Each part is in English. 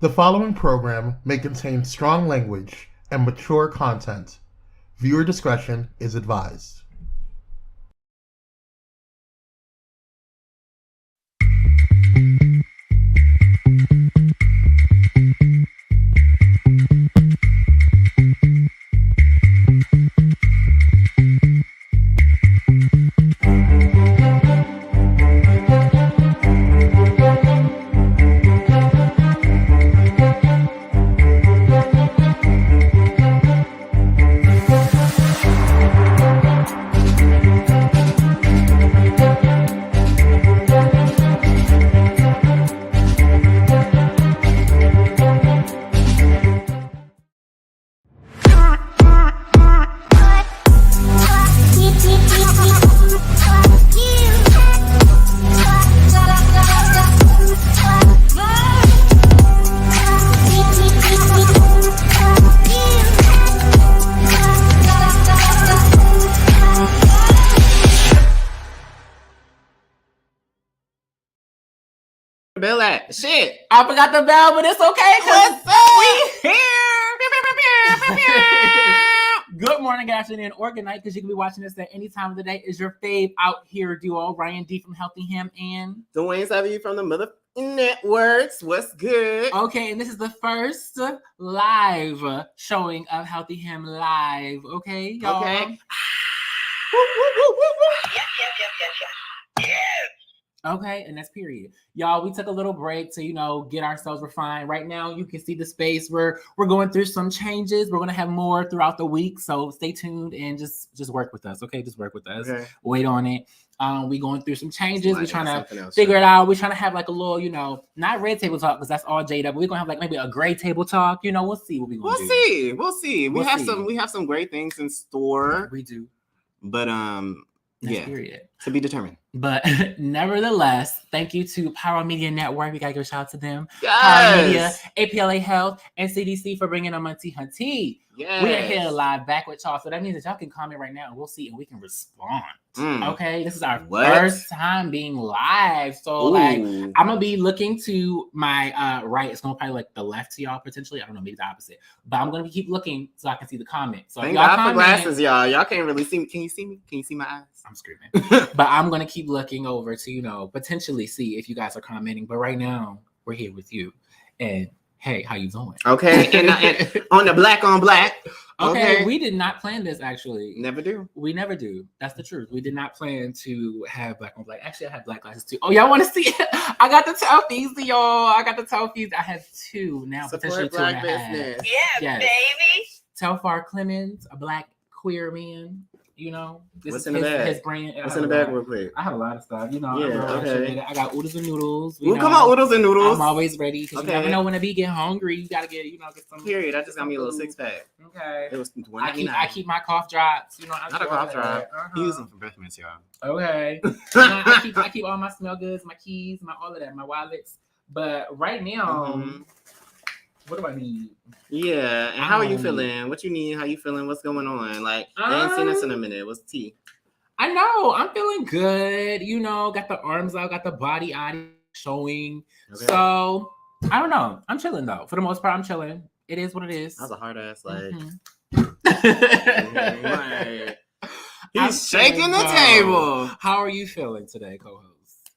The following program may contain strong language and mature content. Viewer discretion is advised. Bell at shit. I forgot the bell, but it's okay because we here. Good morning, good afternoon, or good night, because you can be watching this at any time of the day. Is your fave out here duo, Ryan D from Healthy Ham and Dwayne Savvy from the mother networks. What's good? Okay, and this is the first live showing of Healthy Ham Live. Okay, y'all. Okay. Okay, and that's period. Y'all, we took a little break to, get ourselves refined. Right now, you can see the space. We're going through some changes. We're going to have more throughout the week. So stay tuned and just work with us. Okay, just work with us. Okay. Wait on it. We going through some changes. We're trying to figure it out. We're trying to have like a little, not red table talk because that's all jaded, but we're going to have like maybe a gray table talk. We'll see what we're going to do. We'll see. We have some great things in store. We do. But period. To be determined. But nevertheless, thank you to Pyro Media Network. We got to give a shout out to them. Yes. Pyro Media, APLA Health, and CDC for bringing on Munty Hunty. Yes. We are here live back with y'all. So that means that y'all can comment right now and we'll see and we can respond. Okay, this is our first time being live. So I'm gonna be looking to my right. It's gonna probably like the left to y'all potentially. I don't know, maybe the opposite. But I'm gonna keep looking so I can see the comments. So thank God for glasses, y'all. Y'all can't really see me. Can you see me? Can you see my eyes? I'm screaming. But I'm gonna keep looking over to potentially see if you guys are commenting. But right now we're here with you. And hey, how you doing? Okay, and on the black on black. Okay, we did not plan this actually. Never do. We never do. That's the truth. We did not plan to have black on black. Actually, I have black glasses too. Oh, y'all want to see it? I got the Telfies, y'all. I got the Telfies. I have two now, potentially two and a half. Business. Yeah, baby. Telfar Clemens, a black queer man. This What's is in the bag? His brand. What's in the bag real quick? I have a lot of stuff. Okay. I got oodles and noodles. Come on, oodles and noodles. I'm always ready because you never know when a bee get hungry. You gotta get some. Period. I just got me a little 6-pack. Okay. It was I keep my cough drops. Not a cough drop. He use them for breath mints, y'all. Okay. I keep all my smell goods, my keys, all of that, my wallets. But right now, what do I need? Yeah, and how are you feeling? What you need? How you feeling? What's going on? Like, I ain't seen us in a minute. What's tea? I know. I'm feeling good. Got the arms out, got the body showing. Okay. So, I don't know. I'm chilling, though. For the most part, I'm chilling. It is what it is. That was a hard-ass, like... He's shaking the table. How are you feeling today, co-host?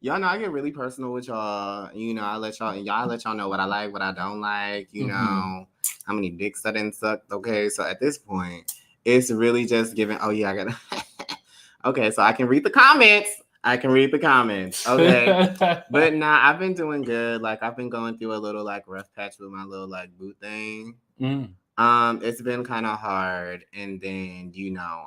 Y'all know I get really personal with y'all. I let y'all know what I like, what I don't like, know, how many dicks I didn't suck. Okay, so at this point, it's really just giving, I gotta okay, so I can read the comments. Okay. But nah, I've been doing good. Like I've been going through a little like rough patch with my little like boot thing. It's been kind of hard, and then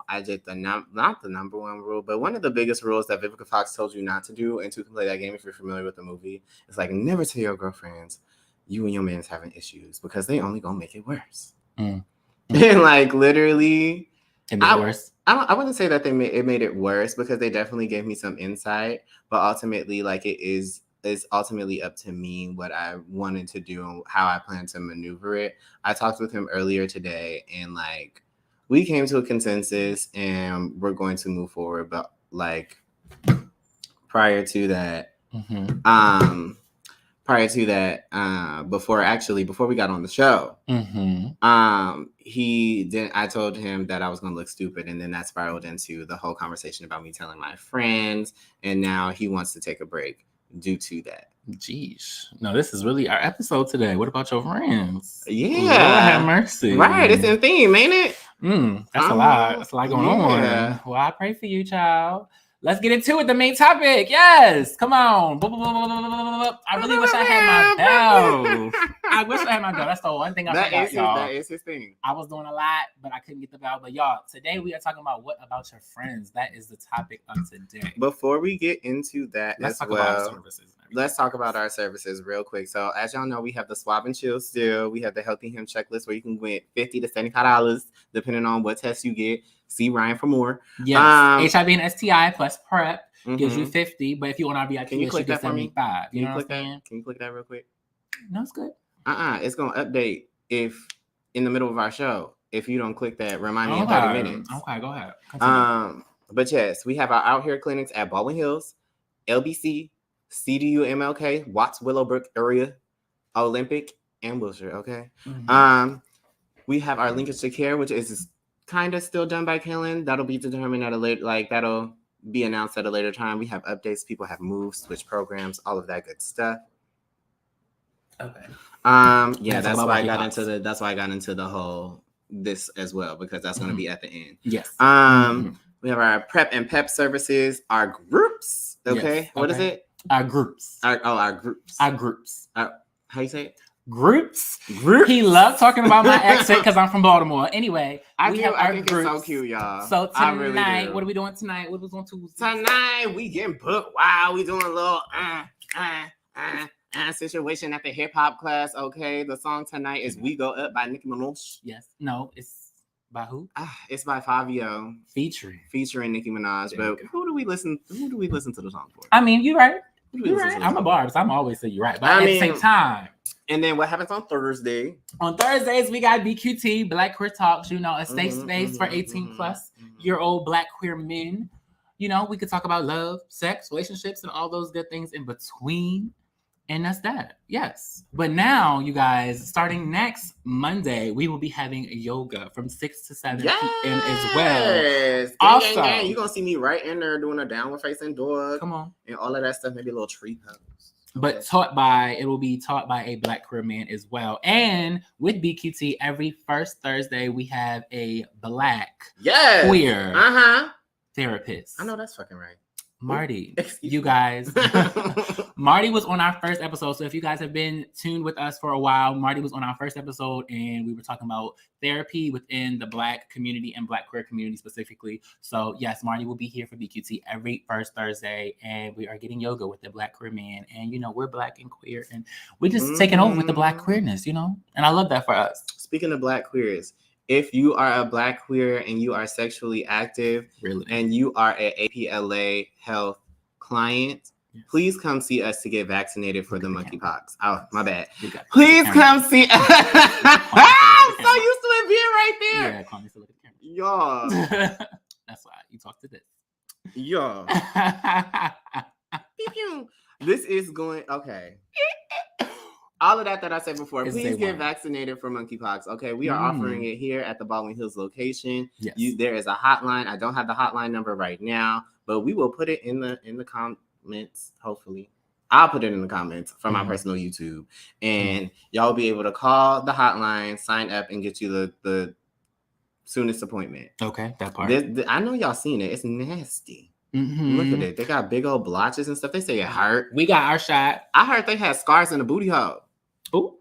I did not the number one rule, but one of the biggest rules that Vivica Fox told you not to do, and to play that game if you're familiar with the movie, is like never tell your girlfriends you and your man's having issues because they only gonna make it worse. And like literally, it made it worse. I wouldn't say that it made it worse because they definitely gave me some insight, but ultimately, like it's ultimately up to me what I wanted to do and how I plan to maneuver it. I talked with him earlier today and like we came to a consensus and we're going to move forward. But like prior to that, Mm-hmm. Prior to that, before we got on the show, I told him that I was gonna look stupid, and then that spiraled into the whole conversation about me telling my friends, and now he wants to take a break due to that. Jeez. No, this is really our episode today. What about your friends? Yeah. Lord have mercy. Right, it's in theme, ain't it? That's a lot. That's a lot going on. Well, I pray for you, child. Let's get into it. The main topic. Yes. Come on. I really wish I had my bell. I wish I had my bell. That's the one thing I forgot, y'all. That is his thing. I was doing a lot, but I couldn't get the bell. But y'all, today we are talking about what about your friends. That is the topic of today. Before we get into that, let's talk about our services. Let's talk about our services real quick. So, as y'all know, we have the Swab and Chill still. We have the Healthy Him checklist where you can win $50 to $75 depending on what test you get. See Ryan for more. Yes. HIV and STI plus PrEP gives you 50, but if you want our VIP, you get 75. You know what I'm saying? Can you click that real quick? No, it's good. It's gonna update if in the middle of our show. If you don't click that, remind me in 30 minutes. Okay, go ahead. Continue. But yes, we have our Out Here clinics at Baldwin Hills, LBC, CDU, MLK, Watts, Willowbrook area, Olympic, and Wilshire. Okay. We have our linkage to care, which is kind of still done by Kellen. That'll be determined at a later, that'll be announced at a later time. We have updates. People have moved, switched programs, all of that good stuff. Okay. That's why I got into the whole this as well, because that's going to be at the end. Yes. We have our PrEP and PEP services, our groups. Okay. Yes. What is it? Our groups. Our groups. Our groups. How you say it? Groups. He loves talking about my accent because I'm from Baltimore. Anyway, I think it's so cute, y'all. So tonight, what are we doing tonight? What was on Tuesday? Tonight we getting booked. Wow, we doing a little situation at the hip hop class. Okay, the song tonight is "We Go Up" by Nicki Minaj. Yes. No, it's by who? It's by Fabio featuring Nicki Minaj. But who do we listen to the song for? I mean, you're right. You're right. I'm a Barbs. I'm always say you're right, but at the same time. And then what happens on Thursday? On Thursdays, we got BQT, Black Queer Talks, a safe space for 18 plus year old Black queer men. We could talk about love, sex, relationships, and all those good things in between. And that's that. Yes. But now, you guys, starting next Monday, we will be having yoga from 6 to 7 p.m. as well. Also, you're going to see me right in there doing a downward facing dog. Come on. And all of that stuff, maybe a little tree pose. But it will be taught by a Black queer man as well. And with BQT, every first Thursday, we have a Black queer therapist. I know that's fucking right. Marty, you guys. Marty was on our first episode. So if you guys have been tuned with us for a while, Marty was on our first episode and we were talking about therapy within the Black community and Black queer community specifically. So yes, Marty will be here for BQT every first Thursday and we are getting yoga with the Black queer man. And we're Black and queer and we're just taking over with the Black queerness, and I love that for us. Speaking of Black queers, if you are a Black queer and you are sexually active and you are an APLA health client, please come see us to get vaccinated for the monkeypox. Oh, my bad. Please come see us. I'm so used to it being right there. Yeah, call me to look at the camera. Y'all. That's why you talk to this. Y'all. This is going, okay. All of that I said before, please get vaccinated for monkeypox. Okay, we are offering it here at the Baldwin Hills location. Yes. There is a hotline. I don't have the hotline number right now, but we will put it in the comments. Hopefully, I'll put it in the comments from my personal YouTube, and y'all will be able to call the hotline, sign up, and get you the soonest appointment. Okay, that part. I know y'all seen it. It's nasty. Look at it. They got big old blotches and stuff. They say it hurt. We got our shot. I heard they had scars in the booty hole. Oh,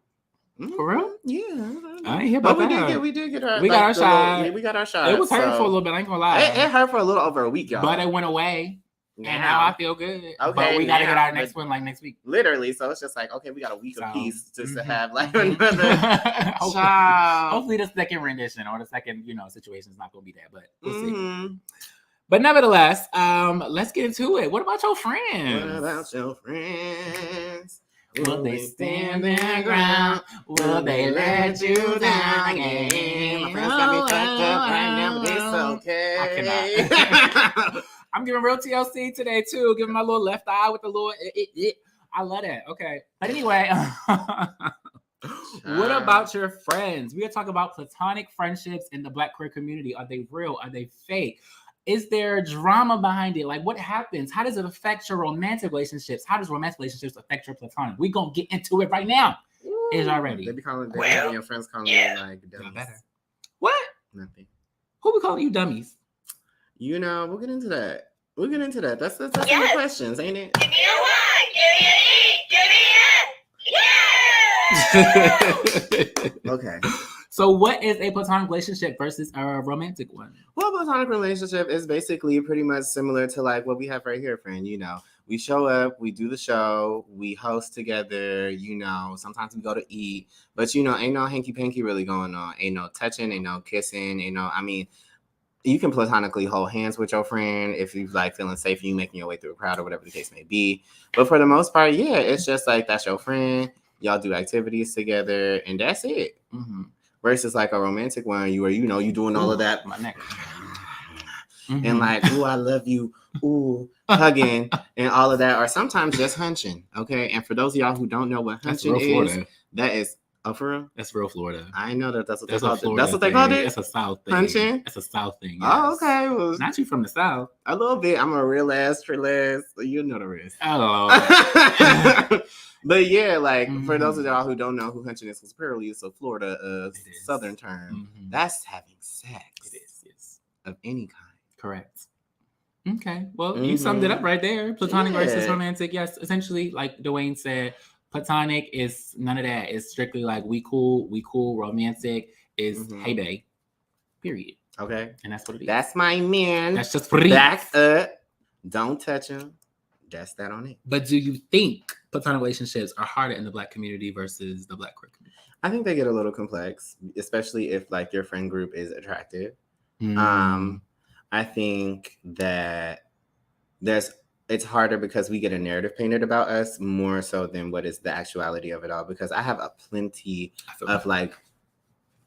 for real? Yeah. I ain't hear about that. We did get our. We got our shot. We got our shot. It was hurting for a little bit. I ain't gonna lie. It hurt for a little over a week, y'all. But it went away, and now I feel good. Okay, but we gotta get our next one next week. Literally, so it's just like, okay, we got a week apiece just to have another child. Hopefully, the second rendition or the second, situation is not gonna be that, but we'll see. But nevertheless, let's get into it. What about your friends? Will they stand their ground? Will they let you down again? My friends got me fucked up right now, but it's okay. I cannot. I'm giving real TLC today too. Giving my little left eye with the little. I love that. Okay, but anyway. What about your friends? We are talking about platonic friendships in the Black queer community. Are they real? Are they fake? Is there drama behind it? Like, what happens? How does it affect your romantic relationships? How does romantic relationships affect your platonic? We're going to get into it right now. Is y'all ready? They be calling your friends calling you like dummies. Better. What? Nothing. Who be calling you dummies? You know, we'll get into that. That's some of the questions, ain't it? Give me a one, give me an E, give me a yeah. Okay. So what is a platonic relationship versus a romantic one? Well, a platonic relationship is basically pretty much similar to like what we have right here, friend. You know, we show up, we do the show, we host together, you know, sometimes we go to eat, but you know, ain't no hanky-panky really going on. Ain't no touching, ain't no kissing, you can platonically hold hands with your friend if you like feeling safe and you making your way through a crowd or whatever the case may be. But for the most part, yeah, it's just like that's your friend. Y'all do activities together and that's it. Mm-hmm. Versus like a romantic one, you doing all of that. My neck. And like, ooh, I love you. Ooh, hugging and all of that. Or sometimes just hunching. Okay. And for those of y'all who don't know what hunching is, Florida. That is, oh, for real? That's real Florida. I know that's what they That's called it. That's what they called it? It's a South thing. Hunching? It's a South thing. Yes. Oh, okay. Well, not you from the South. A little bit. I'm a real ass, so you know the rest. Oh. But yeah, like for those of y'all who don't know who hunching is, because apparently it's a Florida Southern term. Mm-hmm. That's having sex. It is, yes. Of any kind. Correct. Okay. Well, you summed it up right there. Platonic versus romantic. Yes. Essentially, like Dwayne said, platonic is none of that. It's strictly like we cool. Romantic is hey babe. Period. Okay. And that's what it is. That's my man. That's just free. Back up. Don't touch him. That's that on it. But do you think platonic relationships are harder in the Black community versus the Black queer community? I think they get a little complex, especially if like your friend group is attractive. I think that it's harder because we get a narrative painted about us more so than what is the actuality of it all. Because I have a plenty of like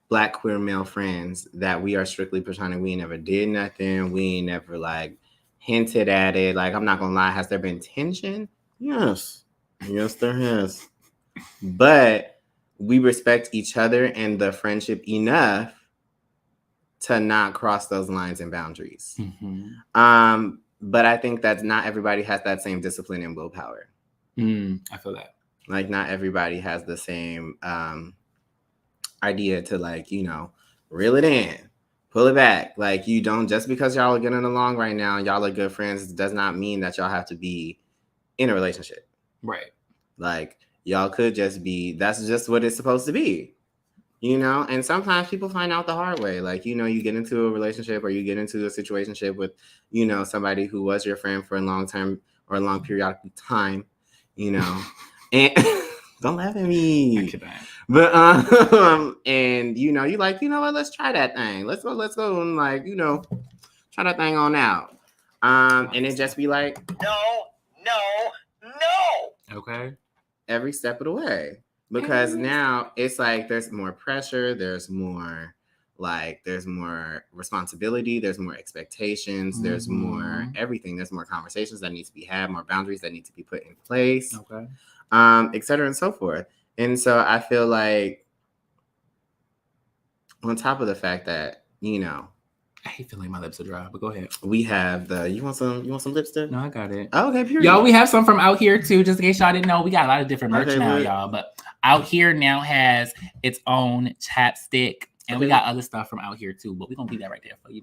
Black queer male friends that we are strictly platonic. We ain't never did nothing. We ain't never like hinted at it. Like, I'm not gonna lie, has there been tension? Yes, there has. But we respect each other and the friendship enough to not cross those lines and boundaries. But I think that not everybody has that same discipline and willpower. I feel that. Like, not everybody has the same idea to like, reel it in. Pull it back. Like, you don't, just because y'all are getting along right now, y'all are good friends, does not mean that y'all have to be in a relationship. Right. Like, y'all could just be, that's just what it's supposed to be. And sometimes people find out the hard way. Like, you get into a relationship or you get into a situationship with, somebody who was your friend for a long time or a long periodic time, and don't laugh at me. But and you like, what, let's try that thing. Let's go and like, try that thing on out. And it just be like, No. Okay. Every step of the way. Because now it's like there's more pressure, there's more responsibility, there's more expectations, there's more everything, there's more conversations that need to be had, more boundaries that need to be put in place, et cetera and so forth. And so I feel like on top of the fact that, I hate feeling my lips are dry, but go ahead. We have you want some lipstick? No, I got it. Oh, okay, period. Y'all, we have some from Out Here too, just in case y'all didn't know. We got a lot of different merch now, y'all. But Out Here now has its own chapstick. And we got other stuff from Out Here too, but we're gonna leave that right there for you.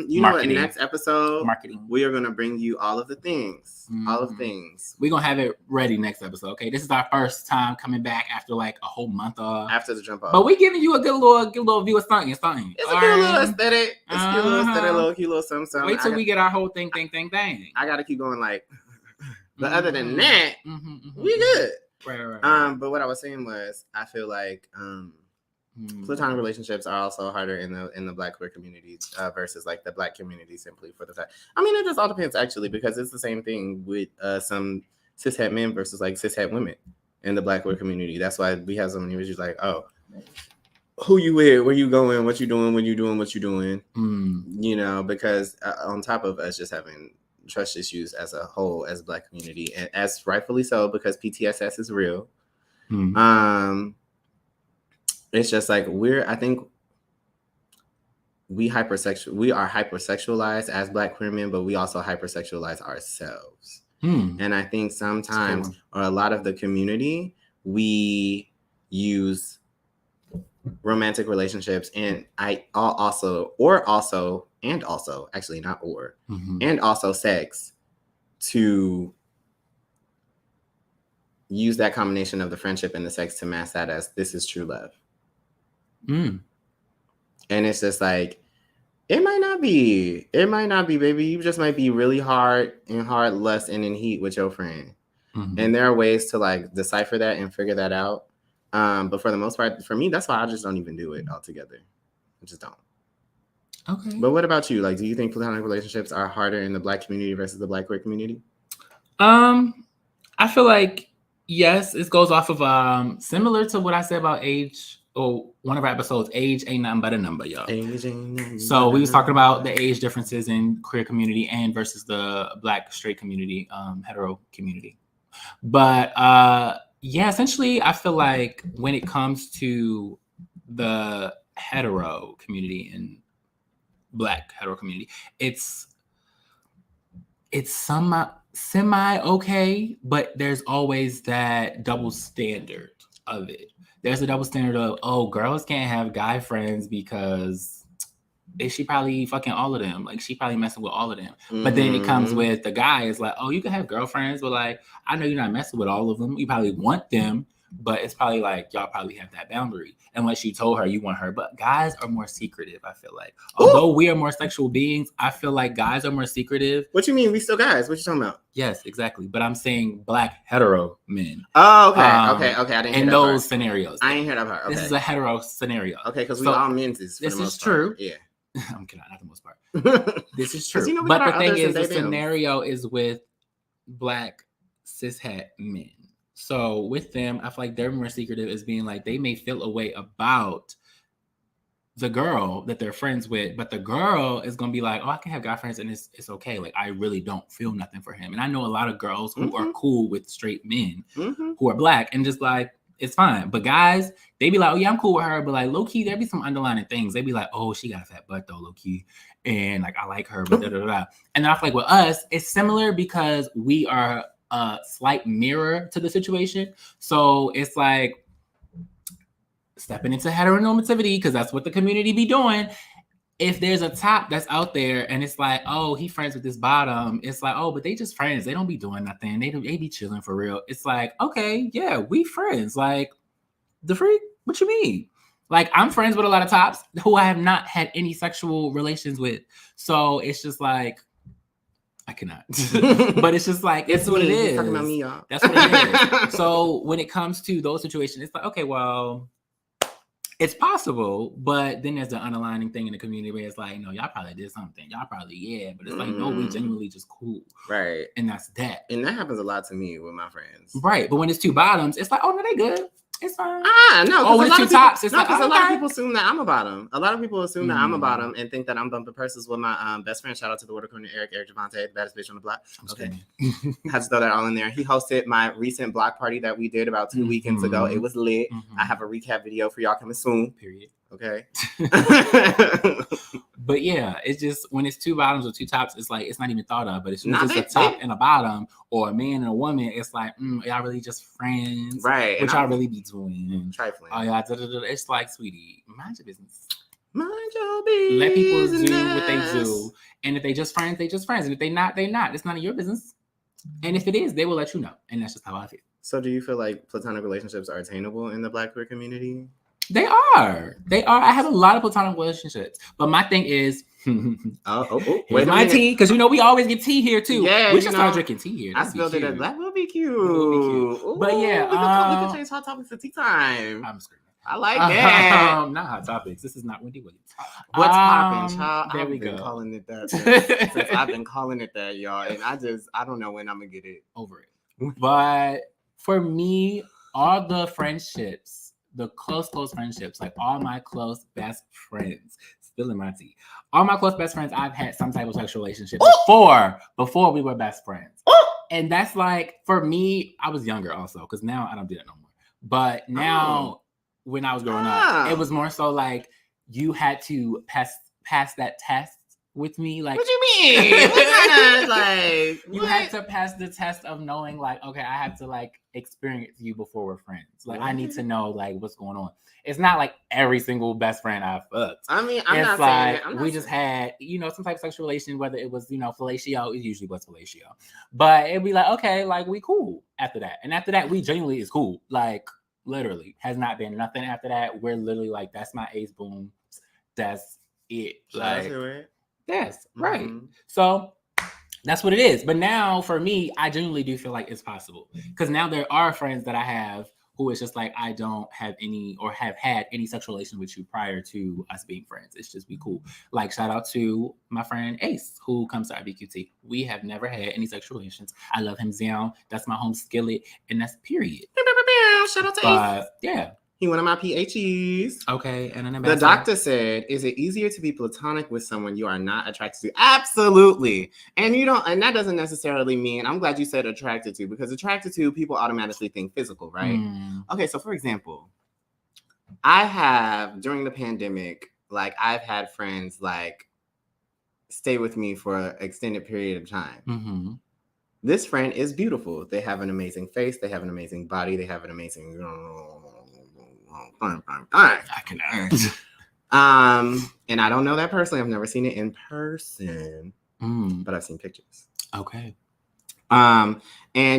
You know what? In next episode, we are gonna bring you all of the things, all of things. We're gonna have it ready next episode. Okay, this is our first time coming back after like a whole month off. After the jump off, but we giving you a good little view of something. It's a cute little aesthetic. It's a cute little aesthetic, cute little something. Wait till we get our whole thing. I gotta keep going like. But other than that, we good. Right. But what I was saying was, I feel like platonic relationships are also harder in the Black queer community versus like the Black community, simply for the fact. I mean, it just all depends actually, because it's the same thing with some cishet men versus like cishet women. in the Black queer community. That's why we have so many issues like, oh, who you with, where you going, what you doing, when you doing, what you doing, you know, because on top of us just having trust issues as a whole, as a Black community, and as rightfully so, because PTSS is real. It's just like I think we are hypersexualized as Black queer men, but we also hypersexualize ourselves. And I think sometimes, or a lot of the community, we use romantic relationships and sex to use that combination of the friendship and the sex to mask that as this is true love. And it's just like, it might not be, baby. You just might be really hard lust and in heat with your friend. And there are ways to like decipher that and figure that out. But for the most part, for me, that's why I just don't even do it altogether. I just don't. Okay. But what about you? Like, do you think platonic relationships are harder in the Black community versus the Black queer community? I feel like, yes, it goes off of similar to what I said about age. Or one of our episodes, age ain't nothing but a number, y'all. So we was talking about the age differences in queer community and versus the Black straight community, hetero community. But yeah, essentially, I feel like when it comes to the hetero community and Black hetero community, it's semi okay, but there's always that double standard of it. There's a double standard of, oh, girls can't have guy friends because she probably fucking all of them. Like, she probably messing with all of them. But then it comes with the guy. It's like, oh, you can have girlfriends, but like, I know you're not messing with all of them. You probably want them, but it's probably like, y'all probably have that boundary. Unless you told her you want her. But guys are more secretive, I feel like. Although we are more sexual beings, I feel like guys are more secretive. What you mean? We still guys? What you talking about? Yes, exactly. But I'm saying Black hetero men. Oh, okay. Okay. I didn't hear in that those part. scenarios. I ain't hear that part. Okay. This is a hetero scenario. Okay, because we all men's for the most part. True. Yeah. I'm kidding, not the most part. This is true. You know, but the thing is, the scenario is with Black cishet men. So with them, I feel like they're more secretive as being like, they may feel a way about the girl that they're friends with, but the girl is going to be like, oh, I can have guy friends and it's okay. Like, I really don't feel nothing for him. And I know a lot of girls who are cool with straight men who are Black and just like, it's fine. But guys, they be like, oh yeah, I'm cool with her. But like, low key, there be some underlying things. They be like, oh, she got a fat butt though, low key. And like, I like her, but da-da-da-da. And then I feel like with us, it's similar because we are a slight mirror to the situation. So it's like stepping into heteronormativity, because that's what the community be doing. If there's a top that's out there and it's like, oh, he friends with this bottom, it's like, oh, but they just friends. They don't be doing nothing. They be chilling for real. It's like, okay, yeah, we friends. Like, the freak? What you mean? Like, I'm friends with a lot of tops who I have not had any sexual relations with. So it's just like, I cannot. But it's just like, it's what it is. Talking about me, y'all. That's what it is. So when it comes to those situations, it's like, okay, well, it's possible, but then there's the underlining thing in the community where it's like, no, y'all probably did something. Y'all probably, yeah. But it's like, no, we genuinely just cool. Right. And that's that. And that happens a lot to me with my friends. Right. But when it's two bottoms, it's like, oh, no, they good. It's fine. No. Oh, when it's two tops, it's like, because a lot of people assume that I'm a bottom. A lot of people assume that I'm a bottom and think that I'm bumping purses with my best friend. Shout out to the water cooler, Eric Javante, the baddest bitch on the block. Okay. Had to throw that all in there. He hosted my recent block party that we did about 2 weekends ago. It was lit. I have a recap video for y'all coming soon. Period. Okay. But yeah, it's just when it's two bottoms or two tops, it's like it's not even thought of. But it's just a top and a bottom, or a man and a woman. It's like, y'all really just friends, right? Which y'all really be doing trifling. Oh yeah, it's like, sweetie, mind your business. Mind your business. Let people do what they do, and if they just friends, they just friends, and if they not, they not. It's none of your business. And if it is, they will let you know, and that's just how I feel. So, do you feel like platonic relationships are attainable in the Black queer community? They are. I have a lot of platonic relationships. But my thing is, wait my tea, because we always get tea here too. Yeah, we should start drinking tea here. I spilled it. That will be cute. Ooh, but yeah, we could change hot topics to tea time. I'm screaming. I like that. Not hot topics. This is not Wendy Williams. What's popping, child? There I've we been go. calling it that since I've been calling it that, y'all. And I don't know when I'm gonna get it over it. But for me, all the friendships, the close friendships, like all my close best friends, spilling my tea. All my close best friends, I've had some type of sexual relationship before we were best friends. And that's like, for me, I was younger also, because now I don't do that no more. But now, when I was growing up, it was more so like you had to pass that test with me. Like, what you mean? What kind of, like, you had to pass the test of knowing, like, okay, I have to like experience you before we're friends. Like, I need to know like what's going on. It's not like every single best friend I've fucked. I mean, I'm it's not like saying we just had, some type of sexual relation, whether it was, fellatio, it usually was fellatio. But it'd be like, okay, like we cool after that. And after that, we genuinely is cool. Like, literally has not been nothing after that. We're literally like, that's my ace boom. That's it. Like, yes, right. Mm-hmm. So that's what it is. But now for me, I genuinely do feel like it's possible. Because now there are friends that I have who is just like, I don't have any or have had any sexual relation with you prior to us being friends. It's just be cool. Like, shout out to my friend Ace, who comes to IBQT. We have never had any sexual relations. I love him down. That's my home skillet. And that's period. Shout out to Ace. Yeah. He one of my PhDs. Okay. And then the doctor said, is it easier to be platonic with someone you are not attracted to? Absolutely. And that doesn't necessarily mean, I'm glad you said attracted to, because attracted to, people automatically think physical, right? Okay, so for example, I have, during the pandemic, like I've had friends like stay with me for an extended period of time. Mm-hmm. This friend is beautiful. They have an amazing face. They have an amazing body. They have an amazing... I cannot. And I don't know that personally. I've never seen it in person, but I've seen pictures. Okay. And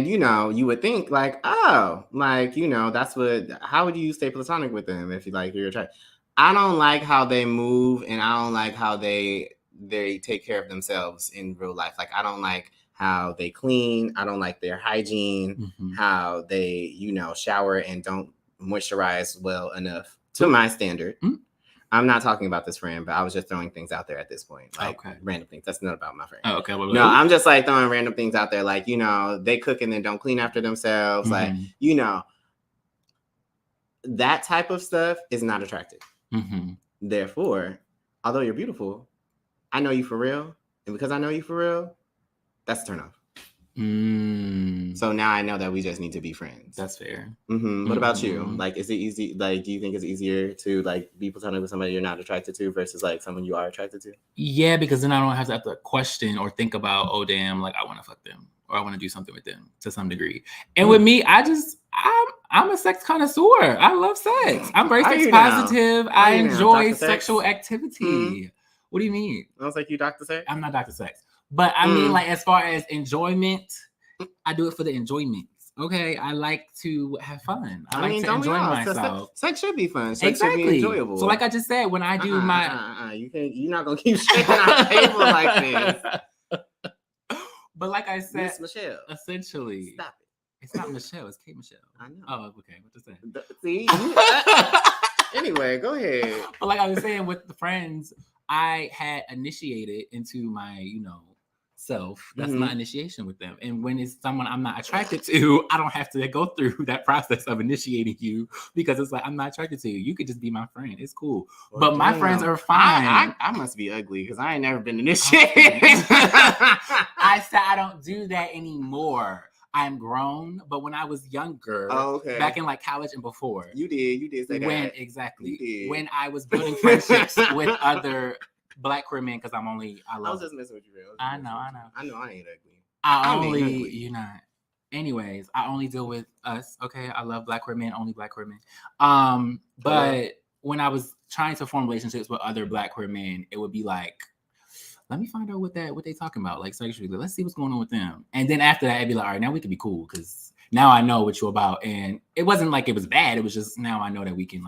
you would think like, oh, like, that's how would you stay platonic with them if you're attracted? I don't like how they move, and I don't like how they take care of themselves in real life. Like, I don't like how they clean. I don't like their hygiene, how they, shower and don't moisturize well enough to my standard. I'm not talking about this friend, but I was just throwing things out there at this point, like random things. That's not about my friend. Oh, okay. No, I'm just like throwing random things out there, like they cook and then don't clean after themselves, like that type of stuff is not attractive. Therefore, although you're beautiful, I know you for real, and because I know you for real, that's a turn off. So now I know that we just need to be friends. That's fair. What about you? Like, is it easy? Like, do you think it's easier to like be platonic with somebody you're not attracted to versus like someone you are attracted to? Yeah, because then I don't have to question or think about, oh damn, like I want to fuck them or I want to do something with them to some degree. And with me, I'm a sex connoisseur. I love sex. I'm very sex positive. I enjoy sexual activity. What do you mean? I was like, you Dr. Sex? I'm not Dr. Sex. But I mean, like, as far as enjoyment, I do it for the enjoyment. Okay, I like to have fun. I like to enjoy myself. Sex should be fun. Sex should be enjoyable. So, like I just said, when I do my, you're not gonna keep shaking our table like this. But like I said, Miss Michelle, essentially, stop it. It's not Michelle. It's Kate Michelle. I know. Oh, okay. What to say? See. Anyway, go ahead. But like I was saying, with the friends, I had initiated into my, self. That's my initiation with them. And when it's someone I'm not attracted to, I don't have to go through that process of initiating you, because it's like, I'm not attracted to you. You could just be my friend. It's cool. Well, but my friends are fine. I must be ugly because I ain't never been initiated. I said I don't do that anymore. I'm grown, but when I was younger, back in like college and before, you did say that. Exactly. When I was building friendships with other Black queer men, because I was just messing with you, real. I know. I know I ain't ugly. You're not. Anyways, I only deal with us. Okay, I love Black queer men, only Black queer men. But when I was trying to form relationships with other Black queer men, it would be like, let me find out what they talking about, like sexually. Let's see what's going on with them. And then after that, I'd be like, all right, now we can be cool, because now I know what you're about. And it wasn't like it was bad. It was just, now I know that we can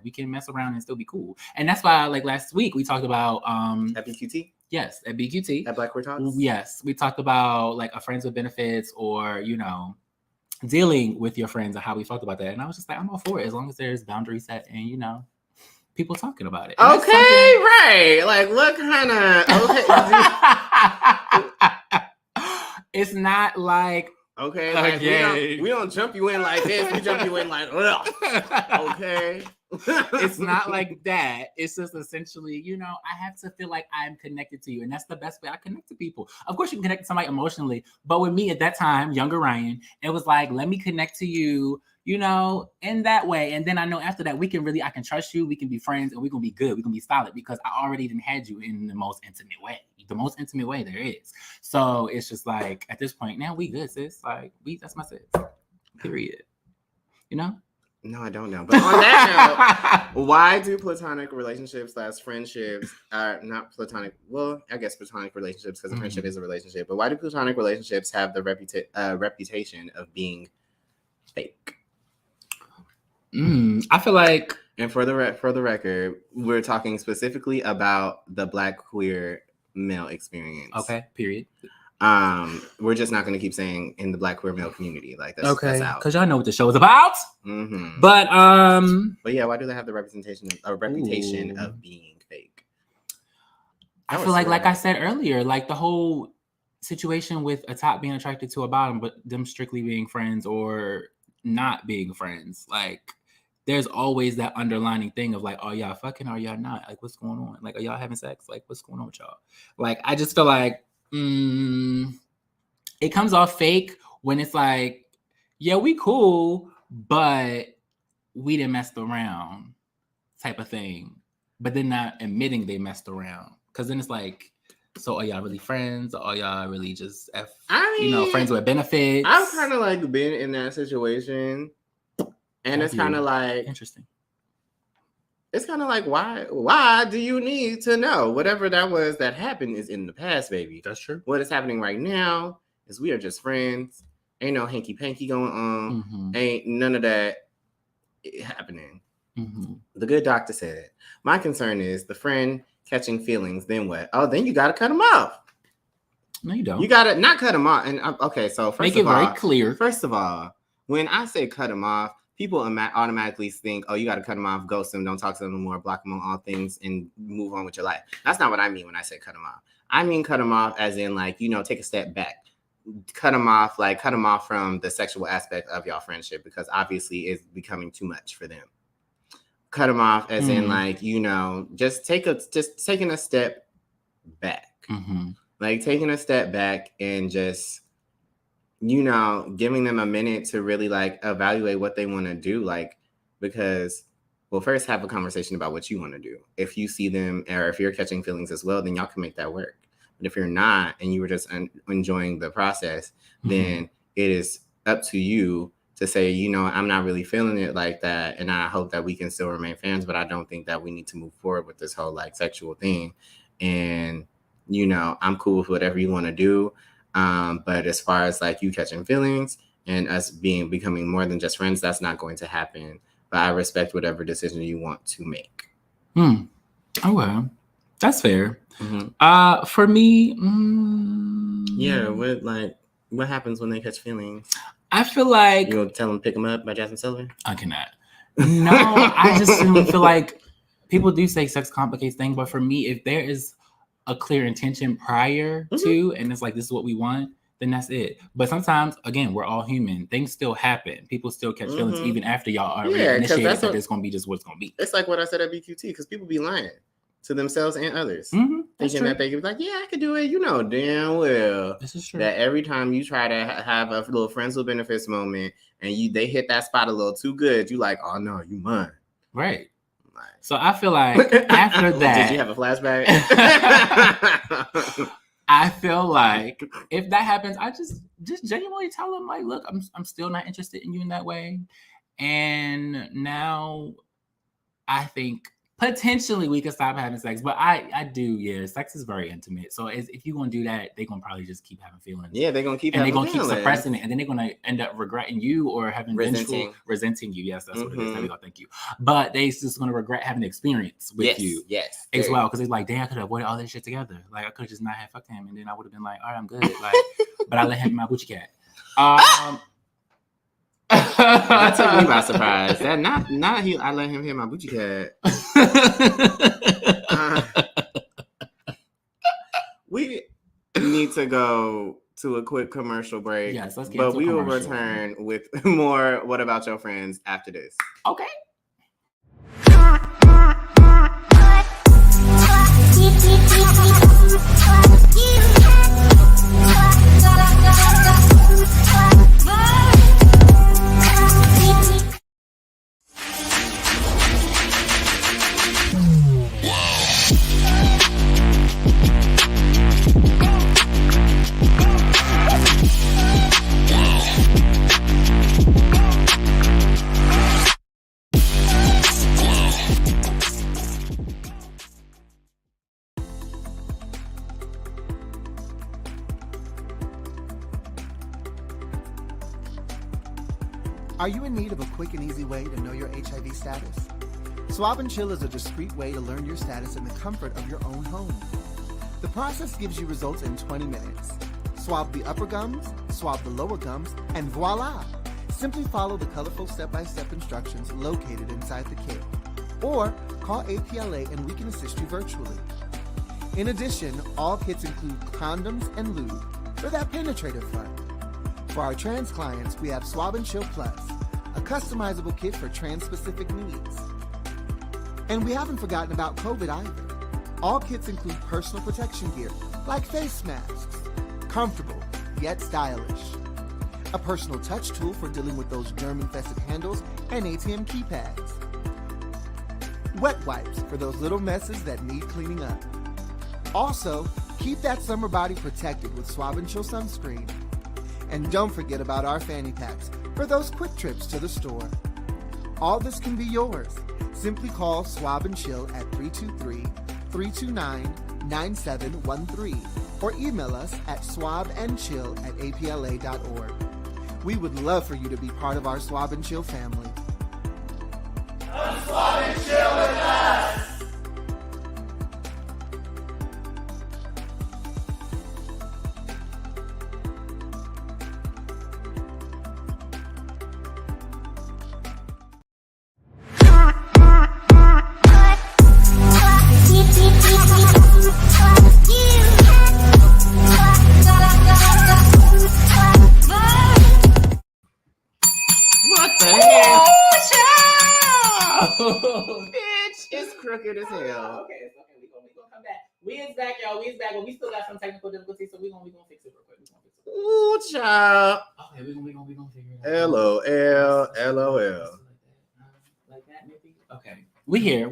we can mess around and still be cool. And that's why, like last week, we talked about at BQT. Yes, at BQT. At Black Queer Talks. Yes, we talked about like a friends with benefits, or dealing with your friends, and how we talked about that. And I was just like, I'm all for it, as long as there's boundaries set and people talking about it. And okay, right. Like, what kind of... Okay. It's not like Okay, like we don't jump you in like this. We jump you in like, ugh. Okay. It's not like that. It's just essentially, I have to feel like I'm connected to you. And that's the best way I connect to people. Of course, you can connect to somebody emotionally. But with me at that time, younger Ryan, it was like, let me connect to you, in that way. And then I know after that, I can trust you. We can be friends and we're going to be good. We're going to be solid because I already done had you in the most intimate way there is. So it's just like, at this point, now we good, sis. Like, that's my sis. Period. No, I don't know. But on that note, why do platonic relationships / friendships not platonic? Well, I guess platonic relationships because a friendship is a relationship. But why do platonic relationships have the reputation of being fake? I feel like, and for the record, we're talking specifically about the Black queer male experience. Okay. Period. We're just not going to keep saying in the Black queer male community. Like that's okay, that's out. Because y'all know what the show is about. Mm-hmm. But yeah, why do they have the reputation of being fake? I feel like I said earlier, like the whole situation with a top being attracted to a bottom, but them strictly being friends or not being friends, like there's always that underlining thing of like, are y'all fucking, or y'all not? Like, what's going on? Like, are y'all having sex? Like, what's going on with y'all? Like, I just feel like it comes off fake when it's like, yeah, we cool, but we didn't mess around type of thing. But then not admitting they messed around. Because then it's like, so are y'all really friends? Or are y'all really just friends with benefits? I've kind of like been in that situation. And it's kind of like interesting. It's kind of like why do you need to know? Whatever that was that happened is in the past, baby. That's true. What is happening right now is we are just friends. Ain't no hanky panky going on. Mm-hmm. Ain't none of that happening. Mm-hmm. The good doctor said it. My concern is the friend catching feelings. Then what? Oh, then you got to cut them off. No, you don't. You got to not cut them off. And okay, so make it very clear. First of all, when I say cut them off, people automatically think, oh, you got to cut them off, ghost them, don't talk to them no more, block them on all things, and move on with your life. That's not what I mean when I say cut them off. I mean cut them off as in like, take a step back. Cut them off from the sexual aspect of y'all friendship because obviously it's becoming too much for them. Cut them off as in like, just taking a step back. Mm-hmm. Like taking a step back and just giving them a minute to really like evaluate what they want to do. Like, because, well, first have a conversation about what you want to do. If you see them or if you're catching feelings as well, then y'all can make that work. But if you're not, and you were just enjoying the process, then it is up to you to say, I'm not really feeling it like that. And I hope that we can still remain fans, but I don't think that we need to move forward with this whole like sexual thing. And, I'm cool with whatever you want to do. But as far as like you catching feelings and us becoming more than just friends, that's not going to happen. But I respect whatever decision you want to make. Oh, well, that's fair. Mm-hmm. For me, yeah. What happens when they catch feelings? I feel like you gonna tell them Pick 'Em Up by Jasmine Sullivan? I cannot. No, I just feel like people do say sex complicates things, but for me, if there is a clear intention prior to, and it's like, this is what we want, then that's it. But sometimes, again, we're all human. Things still happen. People still catch feelings even after y'all are initiated that it's going to be just what it's going to be. It's like what I said at BQT, because people be lying to themselves and others. Thinking that they can be like, yeah, I can do it. Damn well this is true. That every time you try to have a little friends with benefits moment and they hit that spot a little too good, you like, oh no, you mine. Right. So I feel like after that, did you have a flashback? I feel like if that happens, I just genuinely tell them like, look, I'm still not interested in you in that way, and now I think potentially we could stop having sex. But I do, yeah, sex is very intimate. So if you're gonna do that, they're gonna probably just keep having feelings. Yeah, they're gonna keep and they're gonna keep suppressing it, and then they're gonna end up regretting you or having resenting you. Yes, that's what it is. There we go. Thank you. But they just gonna regret having the experience with you. Yes, as well, because it's like, dang, I could have avoided all this shit together. Like I could have just not had fucked him, and then I would have been like, all right, I'm good. Like, but I let him be my Gucci cat. That took me by surprise. That I let him hear my Gucci cat. We need to go to a quick commercial break. Yes, let's get But to a we will commercial. return with more What About Your Friends after this. Okay. Are you in need of a quick and easy way to know your HIV status? Swab and Chill is a discreet way to learn your status in the comfort of your own home. The process gives you results in 20 minutes. Swab the upper gums, swab the lower gums, and voila! Simply follow the colorful step-by-step instructions located inside the kit. Or call APLA and we can assist you virtually. In addition, all kits include condoms and lube for that penetrative fun. For our trans clients, we have Swab and Chill Plus, a customizable kit for trans-specific needs. And we haven't forgotten about COVID either. All kits include personal protection gear, like face masks, comfortable yet stylish. A personal touch tool for dealing with those germ-infested handles and ATM keypads. Wet wipes for those little messes that need cleaning up. Also, keep that summer body protected with Swab and Chill sunscreen. And don't forget about our fanny packs for those quick trips to the store. All this can be yours. Simply call Swab and Chill at 323-329-9713 or email us at swabandchill@apla.org. We would love for you to be part of our Swab and Chill family. Come swab and chill with us! What the hell? Bitch, it's crooked as hell. Okay, it's okay. We gonna come back. We is back, y'all. We is back, but we still got some technical difficulties, so we gonna fix it real quick. Ooh, child. Okay, we gonna figure it out. LOL, LOL. Like that, maybe. Okay, we here.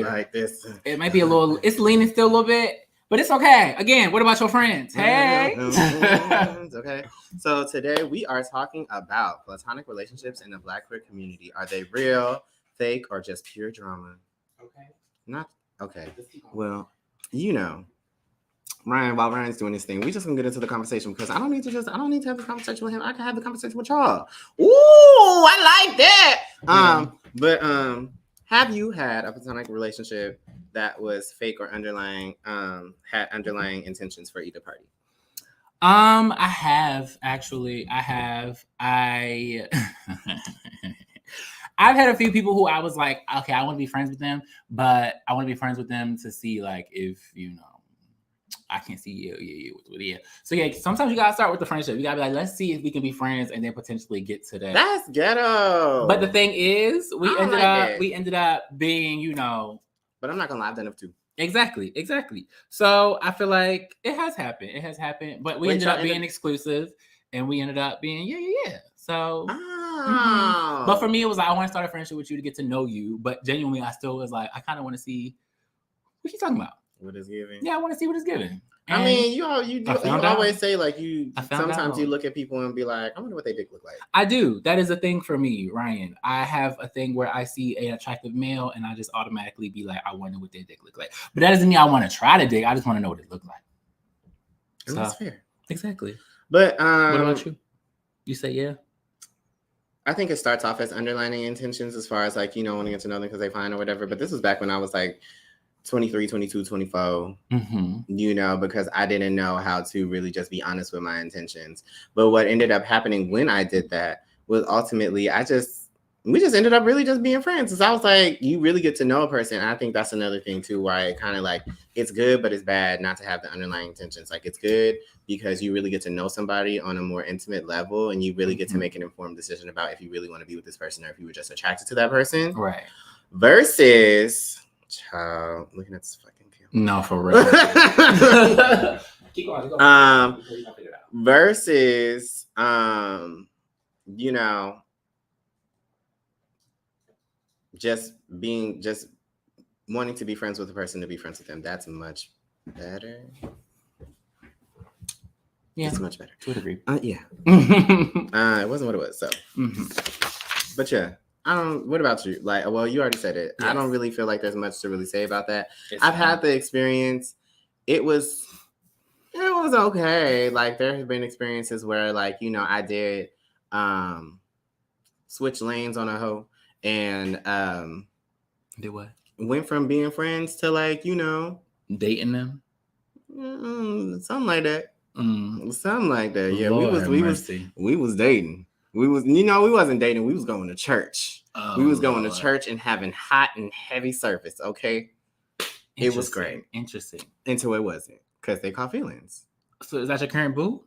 I like this. It might be a little. It's leaning still a little bit, but it's okay. Again, what about your friends? Hey. Okay. So today we are talking about platonic relationships in the Black queer community. Are they real, fake, or just pure drama? Okay. Not okay. Well, you know, Ryan, while Ryan's doing this thing, we just gonna get into the conversation because I don't need to have the conversation with him. I can have the conversation with y'all. Ooh, I like that. Have you had a platonic relationship that was fake or had underlying intentions for either party? I have actually. I've had a few people who I was like, okay, I want to be friends with them, but I want to be friends with them to see like if I can't see you. So yeah, sometimes you gotta start with the friendship. You gotta be like, let's see if we can be friends, and then potentially get to that. That's ghetto. But the thing is, we ended up being, But I'm not gonna lie, I've done it too. Exactly. So I feel like it has happened, but we ended up being exclusive, and we ended up being yeah. So, but for me, it was like I want to start a friendship with you to get to know you, but genuinely, I still was like I kind of want to see what you talking about. What is giving? Yeah, I want to see what it's giving. And I mean, you always say like sometimes you look at people and be like, I wonder what they dick look like. I do. That is a thing for me, Ryan. I have a thing where I see an attractive male and I just automatically be like, I wonder what their dick look like. But that doesn't mean I want to try to dick. I just want to know what it look like. And that's fair. Exactly. But what about you? You say yeah? I think it starts off as underlining intentions as far as like, wanting to get to know them because they fine or whatever. But this was back when I was like 23, 22, 24, because I didn't know how to really just be honest with my intentions. But what ended up happening when I did that was ultimately I just we just ended up really just being friends. So I was like, you really get to know a person. And I think that's another thing too, why it kind of like, it's good, but it's bad not to have the underlying intentions. Like it's good because you really get to know somebody on a more intimate level, and you really get to make an informed decision about if you really want to be with this person or if you were just attracted to that person. Right. Versus, child, looking at this fucking camera. No, for real. Keep going. Versus, you know, just wanting to be friends with a person to be friends with them. That's much better. Yeah, it's much better. To a degree. Yeah. It wasn't what it was. So, but yeah, I don't. What about you? Like, well, you already said it. Yes. I don't really feel like there's much to really say about that. I've had the experience. It was okay. Like there have been experiences where, like, you know, I did switch lanes on a hoe. And did what? Went from being friends to, like, you know, dating them. Something like that. Something like that. Yeah, Lord we was dating. We was, you know, we wasn't dating. We was going to church. We was going to church and having hot and heavy service. Okay, it was great. Interesting. Until it wasn't, because they caught feelings. So is that your current boo?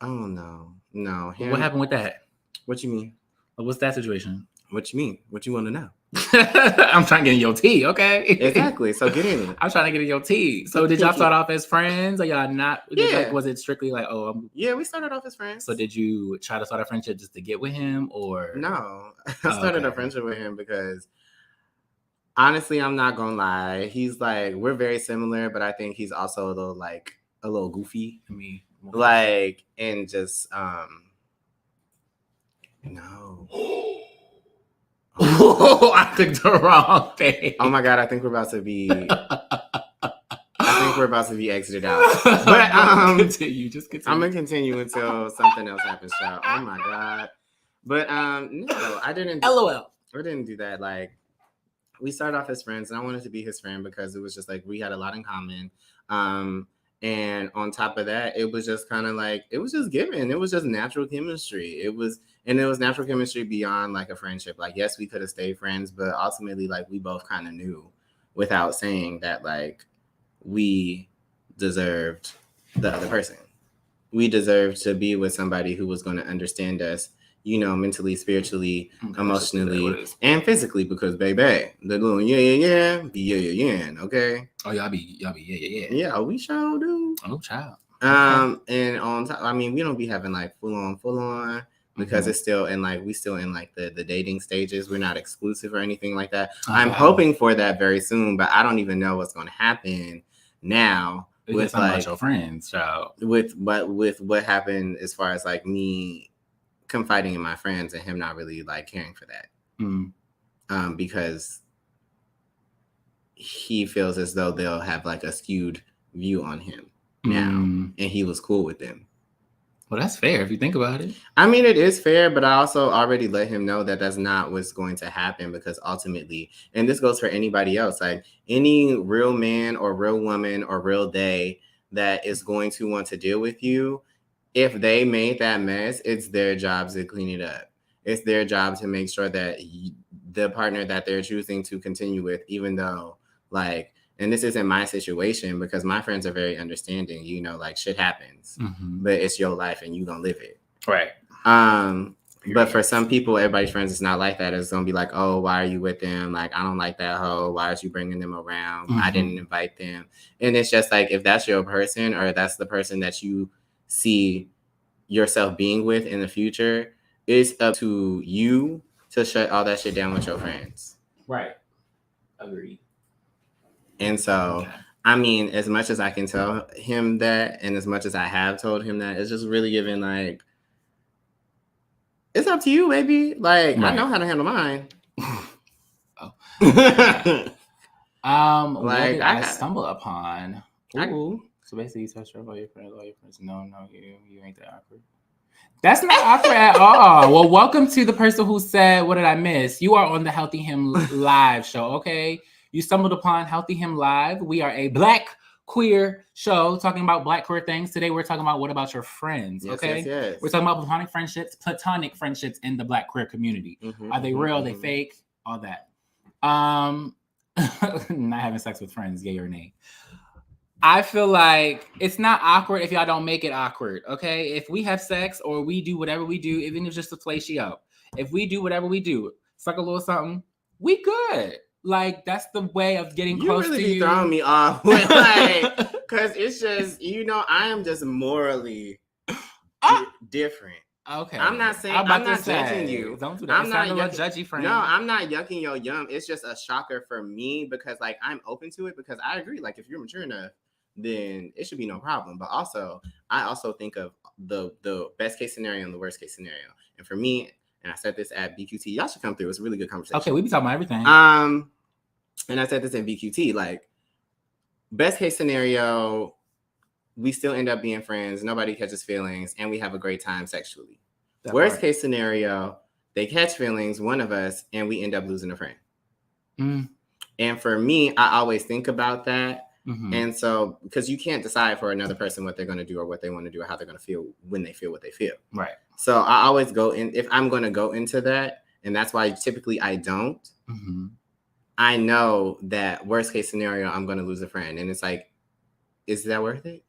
Oh no. What happened with that? What you mean? What's that situation? What you mean? What you want to know? I'm trying to get in your tea, okay? Exactly. So get in it. I'm trying to get in your tea. So did y'all start off as friends, or y'all not? Yeah. Was it strictly like, yeah, we started off as friends. So did you try to start a friendship just to get with him, or? No, I started a friendship with him because, honestly, I'm not gonna lie. He's like, we're very similar, but I think he's also a little goofy. Like, and just no. Oh, I clicked the wrong thing. Oh my god, I think we're about to be exited out. But continue. I'm gonna continue until something else happens, child. Oh my god. But no, I didn't. LOL. I didn't do that. Like, we started off as friends, and I wanted to be his friend because it was just like we had a lot in common. And on top of that, it was just kind of like, it was just given. It was just natural chemistry. It was natural chemistry beyond like a friendship. Like, yes, we could have stayed friends, but ultimately, like, we both kind of knew without saying that, like, we deserved the other person. We deserved to be with somebody who was going to understand us, you know, mentally, spiritually, emotionally, and physically, because baby, the little yeah, okay? Oh, y'all be yeah. Yeah, we sure do. Oh, child. And on top, I mean, we don't be having like full on because it's still in like, we still in like the dating stages. We're not exclusive or anything like that. I'm hoping for that very soon, but I don't even know what's going to happen now. With like your friends, child. With what happened as far as like me confiding in my friends and him not really like caring for that, because he feels as though they'll have like a skewed view on him now, and he was cool with them. Well, that's fair if you think about it. I mean, it is fair, but I also already let him know that that's not what's going to happen, because ultimately, and this goes for anybody else, like any real man or real woman or real they that is going to want to deal with you, if they made that mess, it's their job to clean it up. It's their job to make sure that the partner that they're choosing to continue with, even though like, and this isn't my situation because my friends are very understanding, you know, like shit happens, but it's your life and you gonna live it. Right. But for some people, everybody's friends is not like that. It's gonna be like, oh, why are you with them? Like, I don't like that hoe. Why are you bringing them around? I didn't invite them. And it's just like, if that's your person or that's the person that you see yourself being with in the future, it's up to you to shut all that shit down with your friends. Right. Agreed. And so, I mean, as much as I can tell him that, and as much as I have told him that, it's just really giving like, it's up to you, baby. Like, right. I know how to handle mine. What did I stumble upon? Ooh. So basically, you touched all your friends. No, you ain't that awkward. That's not awkward at all. Well, welcome to the person who said, what did I miss? You are on the Healthy Him Live show, okay? You stumbled upon Healthy Him Live. We are a Black queer show talking about Black queer things. Today we're talking about what about your friends, okay? Yes. We're talking about platonic friendships in the Black queer community. Are they real? Are they fake? All that. Not having sex with friends, yay or nay. I feel like it's not awkward if y'all don't make it awkward, okay? If we have sex or we do whatever we do, even if it's just a fellatio, if we do whatever we do, suck a little something, we good. Like, that's the way of getting close to you. You really be throwing me off with, like, because it's just, I am just morally different. Okay. I'm not saying, I'm not judging you. Don't do that. I'm not judgy, friend. No, I'm not yucking your yum. It's just a shocker for me because, like, I'm open to it because I agree. Like, if you're mature enough, then it should be no problem. But also, I also think of the best case scenario and the worst case scenario. And for me, and I said this at BQT, y'all should come through. It's a really good conversation. Okay, we be talking about everything. And I said this in BQT, like, best case scenario, we still end up being friends, nobody catches feelings, and we have a great time sexually. Worst case scenario, they catch feelings, one of us, and we end up losing a friend. And for me, I always think about that. And so, because you can't decide for another person what they're going to do or what they want to do or how they're going to feel when they feel what they feel. Right. So I always go in, if I'm going to go into that, and that's why typically I don't, I know that worst case scenario, I'm going to lose a friend. And it's like, is that worth it?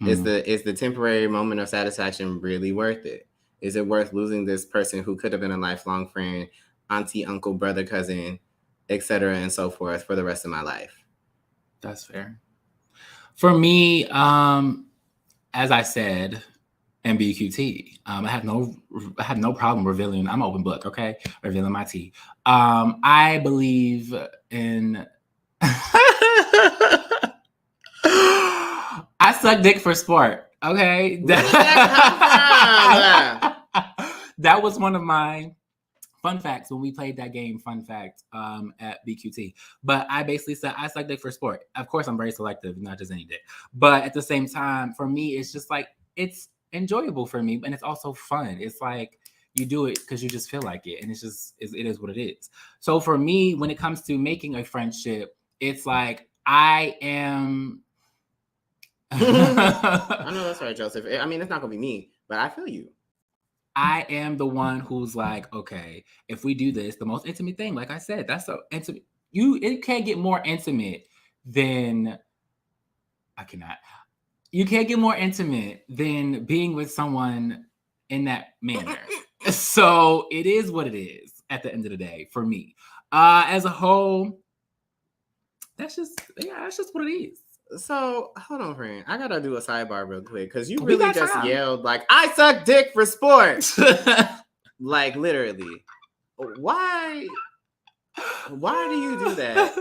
Is the temporary moment of satisfaction really worth it? Is it worth losing this person who could have been a lifelong friend, auntie, uncle, brother, cousin, etc., and so forth for the rest of my life? That's fair. For me, as I said in BQT, I have no problem revealing. I'm an open book, okay? Revealing my tea. I believe in. I suck dick for sport. Okay, that was one of my fun facts when we played that game. Fun fact at BQT. But I basically said I suck dick for sport. Of course, I'm very selective, not just any dick. But at the same time, for me, it's just like it's enjoyable for me, and it's also fun. It's like you do it because you just feel like it, and it is what it is. So for me, when it comes to making a friendship, it's like I am. I know that's right, Joseph. I mean, it's not gonna be me, but I feel you. I am the one who's like, okay, if we do this, the most intimate thing, like I said, that's so intimate. It can't get more intimate than you can't get more intimate than being with someone in that manner. So it is what it is at the end of the day for me. As a whole, that's just what it is. So hold on, friend. I gotta do a sidebar real quick because you really just yelled like, "I suck dick for sports," like literally. Why do you do that?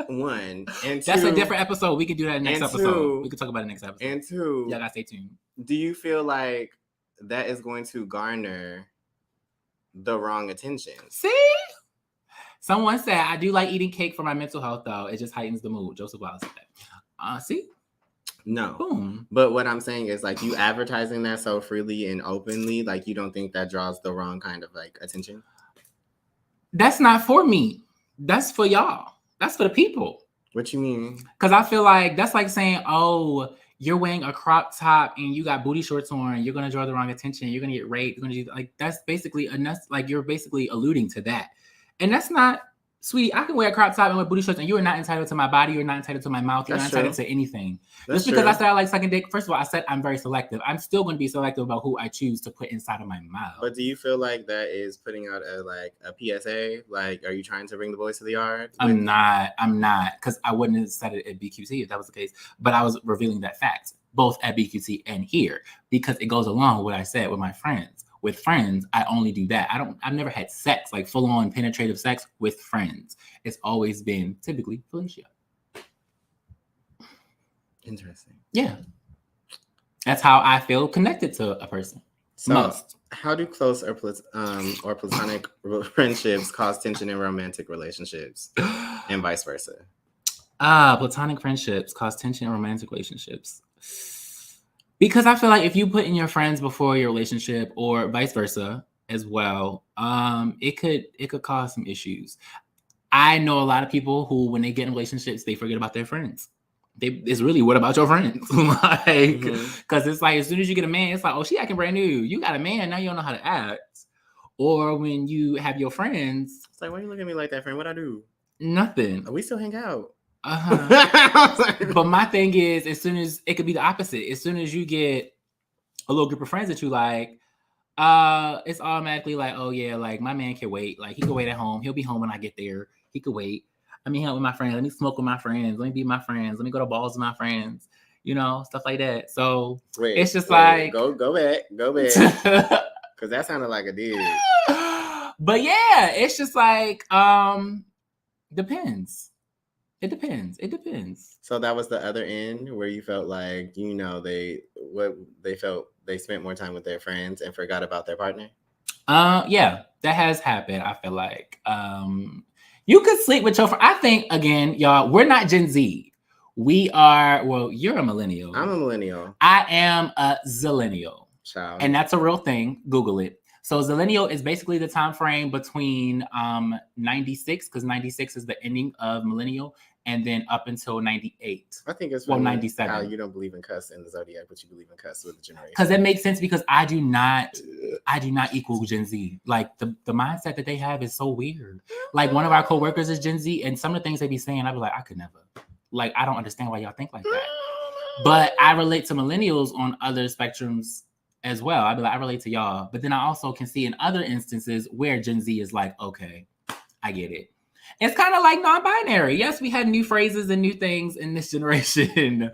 One and two. That's a different episode. We can do that next episode. We can talk about it next episode. And two, y'all gotta stay tuned. Do you feel like that is going to garner the wrong attention? See? Someone said, I do like eating cake for my mental health, though. It just heightens the mood. Joseph Wallace said that. See? No. Boom. But what I'm saying is, like, you advertising that so freely and openly, like, you don't think that draws the wrong kind of, like, attention? That's not for me. That's for y'all. That's for the people. What you mean? Because I feel like that's like saying, oh, you're wearing a crop top and you got booty shorts on. You're going to draw the wrong attention. You're going to get raped. You're going to do, like, that's basically enough. Like, you're basically alluding to that. And that's not, sweetie, I can wear a crop top and wear booty shorts and you are not entitled to my body. You're not entitled to my mouth. You're not entitled to anything. Just because I said I like sucking dick, first of all, I said I'm very selective. I'm still going to be selective about who I choose to put inside of my mouth. But do you feel like that is putting out a PSA? Like, are you trying to bring the boys to the yard? I'm not. Because I wouldn't have said it at BQT if that was the case. But I was revealing that fact, both at BQT and here, because it goes along with what I said with my friends. With friends, I only do that. I've never had sex, like full-on penetrative sex with friends. It's always been typically fellatio. Interesting. Yeah. That's how I feel connected to a person. So how do close or platonic friendships cause tension in romantic relationships and vice versa? Platonic friendships cause tension in romantic relationships. Because I feel like if you put in your friends before your relationship or vice versa as well, it could cause some issues. I know a lot of people who, when they get in relationships, they forget about their friends. it's really what about your friends? Like, because it's like as soon as you get a man, it's like, oh, she acting brand new. You got a man, now you don't know how to act. Or when you have your friends, it's like, why you look at me like that, friend? What I do? Nothing. We still hang out. But my thing is, as soon as it could be the opposite, as soon as you get a little group of friends that you like, it's automatically like, oh yeah, like my man can wait. Like he can wait at home. He'll be home when I get there. He could wait. Let me hang out with my friends. Let me smoke with my friends. Let me be my friends. Let me go to balls with my friends. You know, stuff like that. So it's just like go back, because that sounded like a dig. But yeah, it's just like depends. It depends. So that was the other end where you felt like, you know, they spent more time with their friends and forgot about their partner? Yeah, that has happened. I feel like you could sleep with your friend. I think, again, y'all, we're not Gen Z. We are, well, you're a millennial. I'm a millennial. I am a zillennial. Child. And that's a real thing. Google it. So zillennial is basically the time frame between 96, because 96 is the ending of millennial, and then up until 98. I think it's 97. How you don't believe in cuss in the zodiac, but you believe in cuss with the generation. Because that makes sense, because I do not equal Gen Z. Like the mindset that they have is so weird. Like one of our coworkers is Gen Z, and some of the things they be saying, I'd be like, I could never. Like, I don't understand why y'all think like that. But I relate to millennials on other spectrums as well. I'd be like, I relate to y'all. But then I also can see in other instances where Gen Z is like, okay, I get it. It's kind of like non-binary. Yes, we had new phrases and new things in this generation,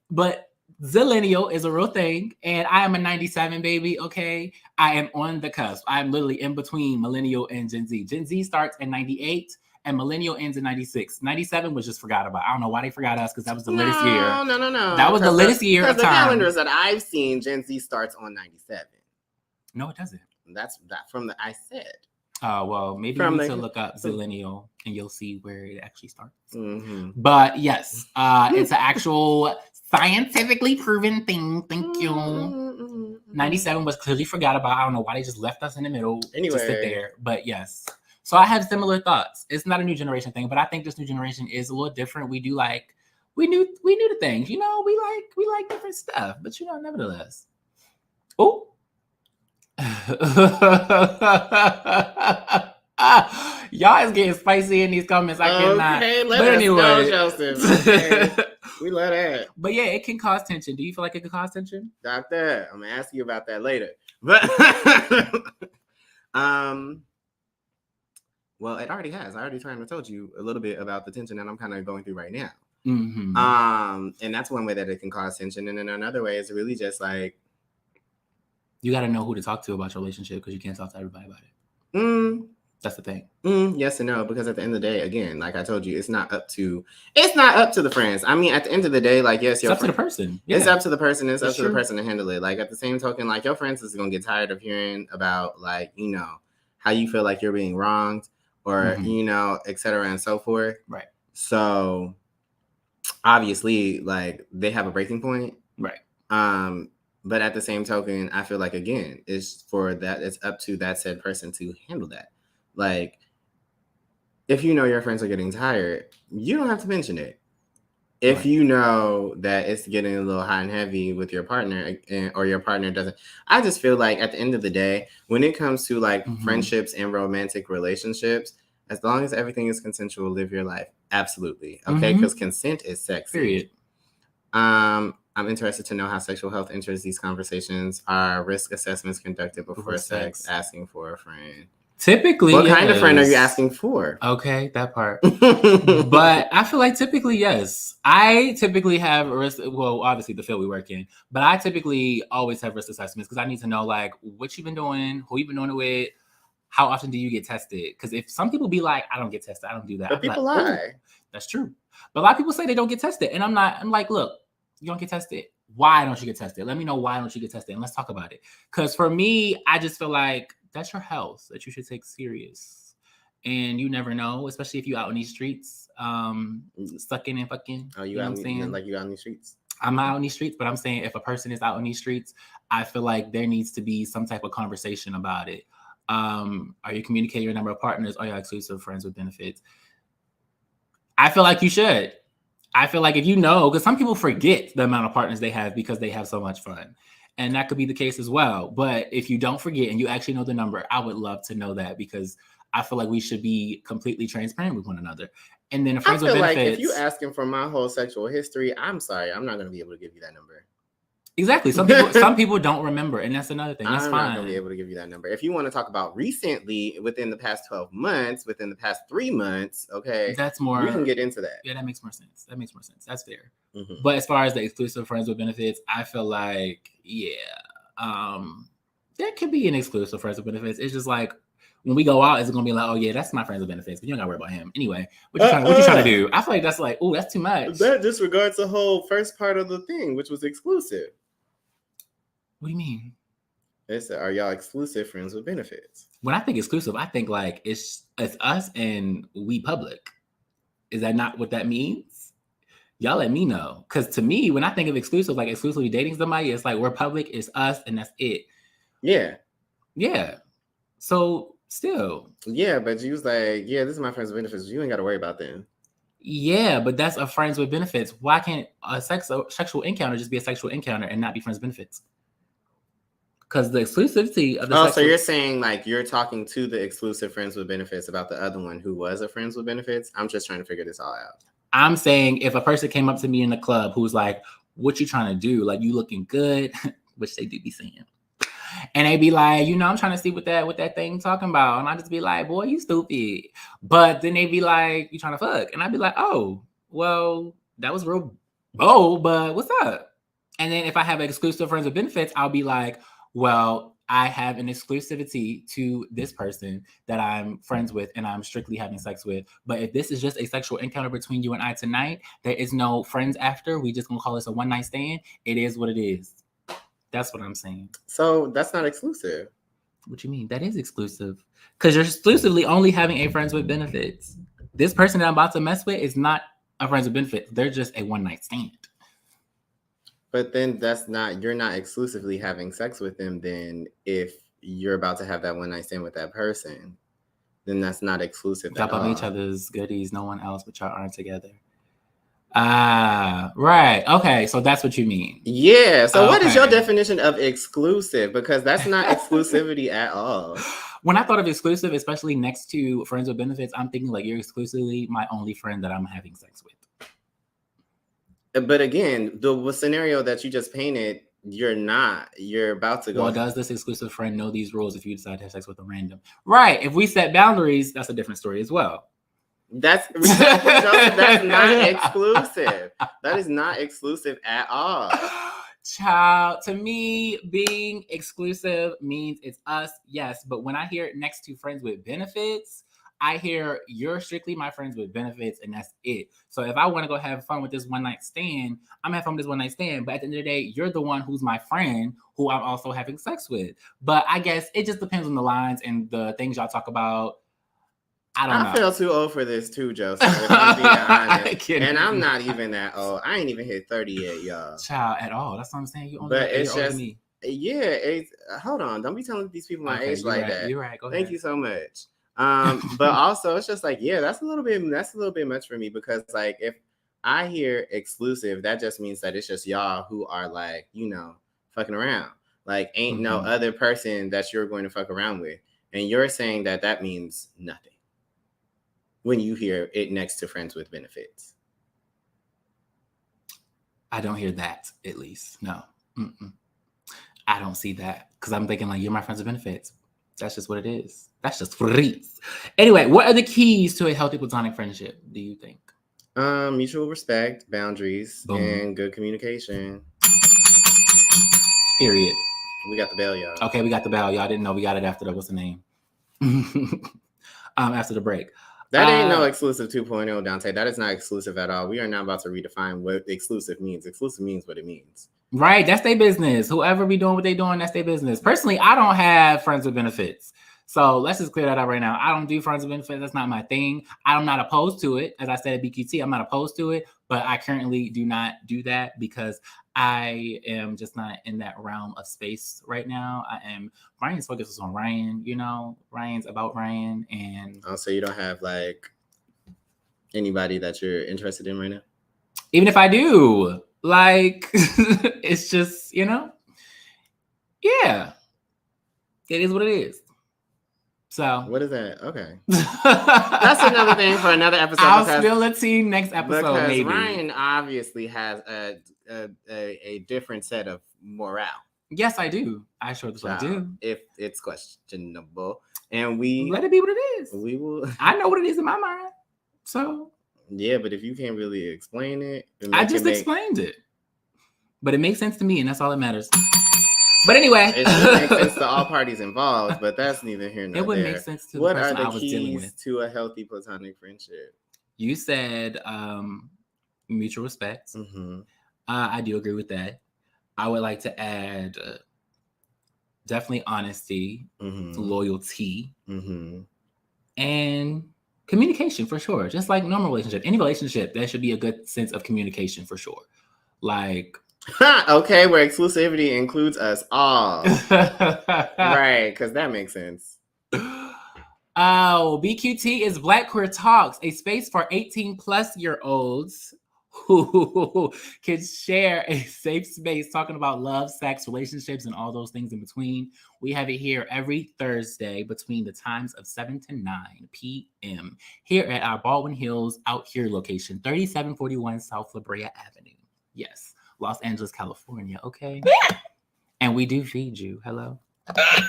but zillennial is a real thing. And I am a 97 baby, okay? I am on the cusp. I'm literally in between millennial and Gen Z. Gen Z starts in 98 and millennial ends in 96. 97 was just forgot about. I don't know why they forgot us, because that was the latest year. No. That was the latest year of the time. calendars that I've seen, Gen Z starts on 97. No, it doesn't. That's that from the I said. Well, maybe From you need to look up zillennial and you'll see where it actually starts. Mm-hmm. But yes, it's an actual scientifically proven thing. Thank you. Mm-hmm. 97 was clearly forgot about. I don't know why they just left us in the middle anyway. to sit there. But yes. So I have similar thoughts. It's not a new generation thing, but I think this new generation is a little different. We do like, we knew the things, you know, we like different stuff, but you know, nevertheless. Oh. Y'all is getting spicy in these comments. I cannot. Okay, but anyway, Joseph. Okay. We love that. But yeah, it can cause tension. Do you feel like it could cause tension? Doctor, I'm gonna ask you about that later. But well, it already has. I already kind of told you a little bit about the tension that I'm kind of going through right now. Mm-hmm. And that's one way that it can cause tension, and then another way is really just like, you got to know who to talk to about your relationship, because you can't talk to everybody about it. That's the thing. Yes and no, because at the end of the day, again, like I told you, it's not up to the friends. I mean, at the end of the day, like, yes, it's up to the person. Yeah. It's up to the person. It's up to the person to handle it. Like, at the same token, like, your friends is gonna get tired of hearing about, like, you know, how you feel like you're being wronged, or you know, et cetera and so forth. Right. So obviously, like, they have a breaking point. Right. But at the same token, I feel like, again, it's up to that said person to handle that. Like, if you know your friends are getting tired, you don't have to mention it. If you know that it's getting a little hot and heavy with your partner, or your partner doesn't, I just feel like at the end of the day, when it comes to like friendships and romantic relationships, as long as everything is consensual, live your life. Absolutely. Okay. Because consent is sexy. Period. I'm interested to know how sexual health enters these conversations. Are risk assessments conducted before sex? Asking for a friend. Typically, what kind of friend are you asking for? Okay, that part. But I feel like typically, yes. I typically have a risk. Well, obviously the field we work in, but I typically always have risk assessments, because I need to know like what you've been doing, who you've been doing it with, how often do you get tested? Because if some people be like, I don't get tested, I don't do that. But people like, lie. That's true. But a lot of people say they don't get tested, and I'm like, look, you don't get tested. Why don't you get tested? Let me know why don't you get tested, and let's talk about it. Because for me, I just feel like that's your health that you should take serious. And you never know, especially if you out in these streets, sucking and fucking. Oh, you know what I'm saying? Like, you out in these streets? I'm not out in these streets, but I'm saying if a person is out in these streets, I feel like there needs to be some type of conversation about it. Are you communicating your number of partners? Are you exclusive friends with benefits? I feel like you should. I feel like if you know, because some people forget the amount of partners they have because they have so much fun. And that could be the case as well. But if you don't forget and you actually know the number, I would love to know that because I feel like we should be completely transparent with one another. And then the friends with benefits. Like if you asking for my whole sexual history, I'm sorry, I'm not going to be able to give you that number. Exactly. Some people don't remember, and that's another thing. That's fine. I'm not going to be able to give you that number. If you want to talk about recently, within the past 12 months, within the past 3 months, okay, that's more. We can get into that. Yeah, that makes more sense. That's fair. Mm-hmm. But as far as the exclusive friends with benefits, I feel like, there could be an exclusive friends with benefits. It's just like when we go out, it's gonna be like, oh yeah, that's my friends with benefits, but you don't gotta worry about him anyway. What you trying to do? I feel like that's like, oh, that's too much. That disregards the whole first part of the thing, which was exclusive. What do you mean? They said, are y'all exclusive friends with benefits? When I think exclusive, I think like it's us and we public. Is that not what that means? Y'all let me know. Because to me, when I think of exclusive, like exclusively dating somebody, it's like we're public, it's us, and that's it. Yeah. Yeah. So still. Yeah, but you was like, yeah, this is my friends with benefits. You ain't got to worry about them. Yeah, but that's a friends with benefits. Why can't a sexual encounter just be a sexual encounter and not be friends with benefits? Because the exclusivity of the so you're saying like you're talking to the exclusive friends with benefits about the other one who was a friends with benefits? I'm just trying to figure this all out. I'm saying if a person came up to me in the club who's like, what you trying to do? Like, you looking good, which they do be saying. And they be like, I'm trying to see what that thing talking about. And I just be like, boy, you stupid. But then they be like, you trying to fuck? And I'd be like, oh, well, that was real bold, but what's up? And then if I have exclusive friends with benefits, I'll be like, well, I have an exclusivity to this person that I'm friends with and I'm strictly having sex with. But if this is just a sexual encounter between you and I tonight, there is no friends after. We just gonna call this a one-night stand. It is what it is. That's what I'm saying. So that's not exclusive. What you mean? That is exclusive. Because you're exclusively only having a friends with benefits. This person that I'm about to mess with is not a friends with benefits. They're just a one-night stand. But then you're not exclusively having sex with them. Then if you're about to have that one night stand with that person, then that's not exclusive at all. Each other's goodies. No one else but y'all aren't together. Right. Okay. So that's what you mean. Yeah. So what is your definition of exclusive? Because that's not exclusivity at all. When I thought of exclusive, especially next to friends with benefits, I'm thinking like you're exclusively my only friend that I'm having sex with. But again, the scenario that you just painted, you're about to go. Well, does this exclusive friend know these rules if you decide to have sex with a random? Right. If we set boundaries, that's a different story as well. That's not exclusive. That is not exclusive at all. Child, to me, being exclusive means it's us, yes. But when I hear it next to friends with benefits, I hear you're strictly my friends with benefits, and that's it. So if I want to go have fun with this one night stand, I'm having fun with this one night stand. But at the end of the day, you're the one who's my friend who I'm also having sex with. But I guess it just depends on the lines and the things y'all talk about. I don't know. I feel too old for this too, Joseph. If I'm being honest. And I'm not even that old. I ain't even hit 30 yet, y'all. Child, at all. That's what I'm saying. You only but it's older just than me. Yeah. Hold on. Don't be telling these people my age like that. You're right. Go ahead. Thank you so much. But also it's just like, yeah, that's a little bit much for me because like if I hear exclusive, that just means that it's just y'all who are like, fucking around. Like ain't no other person that you're going to fuck around with. And you're saying that means nothing when you hear it next to friends with benefits. I don't hear that, at least. No. I don't see that because I'm thinking like you're my friends with benefits. That's just what it is. That's just free. Anyway, what are the keys to a healthy platonic friendship, do you think? Mutual respect, boundaries, and good communication. Period. We got the bell, y'all. Okay, we got the bell. Y'all didn't know we got it after the, what's the name? After the break. That ain't no exclusive 2.0, Dante. That is not exclusive at all. We are not about to redefine what exclusive means. Exclusive means what it means. Right. That's their business. Whoever be doing what they doing, that's their business. Personally, I don't have friends with benefits. So let's just clear that up right now. I don't do friends with benefits. That's not my thing. I'm not opposed to it. As I said at BQT, I'm not opposed to it. But I currently do not do that because I am just not in that realm of space right now. Ryan's focus is on Ryan, Ryan's about Ryan. And so you don't have like anybody that you're interested in right now? Even if I do, like, it's just, you know, yeah, it is what it is. So what is that? Okay, that's another thing for another episode. I'll spill the tea next episode. Because maybe Ryan obviously has a different set of morale. Yes, I do. I sure do. If it's questionable, and we let it be what it is. We will. I know what it is in my mind. So yeah, but if you can't really explain it, I just explained it. But it makes sense to me, and that's all that matters. But anyway, it should make sense to all parties involved, but that's neither here nor there. It wouldn't make sense to what the person are the I was dealing keys with. to a healthy platonic friendship? You said mutual respect. Mm-hmm. I do agree with that. I would like to add definitely honesty, loyalty, and communication for sure. Just like normal relationship, any relationship, there should be a good sense of communication for sure. Like, okay, where exclusivity includes us all, right? Because that makes sense. Oh, BQT is Black Queer Talks, a space for 18-plus-year-olds who can share a safe space talking about love, sex, relationships, and all those things in between. We have it here every Thursday between the times of 7 to 9 p.m. here at our Baldwin Hills Out Here location, 3741 South La Brea Avenue. Yes, Los Angeles, California, okay? And we do feed you. Hello? Yeah.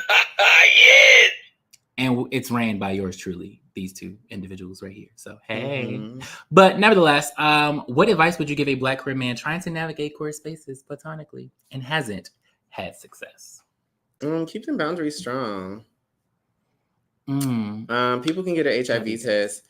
And it's ran by yours truly, these two individuals right here. So, hey. But nevertheless, what advice would you give a Black queer man trying to navigate queer spaces platonically and hasn't had success? Keep them boundaries strong. People can get an HIV test.